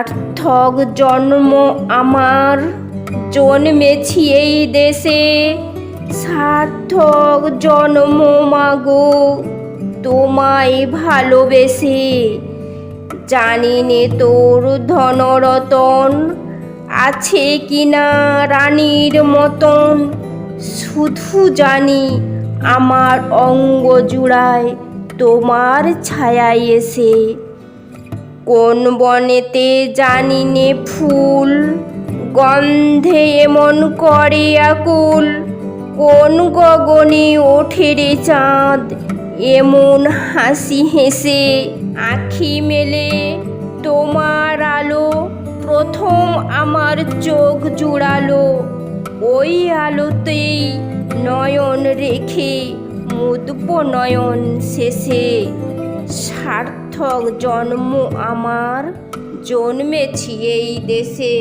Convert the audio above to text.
সার্থক জন্ম আমার, জন্মেছি এই দেশে। সার্থক জন্ম মাগো তোমায় ভালোবেসে। জানি নে তোর ধনরতন আছে কিনা রানীর মতন, শুধু জানি আমার অঙ্গ জুড়ায় তোমার ছায়ায় এসে। কোন বনেতে জানি নে ফুল গন্ধে এমন করে আকুল, কোন গগনে ওঠে রে চাঁদ এমন হাসি হেসে। আঁখি মেলে তোমার আলো প্রথম আমার চোখ জুড়ালো, ওই আলোতেই নয়ন রেখে মুদব নয়ন শেষে। সার্থক জন্ম আমার, জন্মেছি এই দেশে।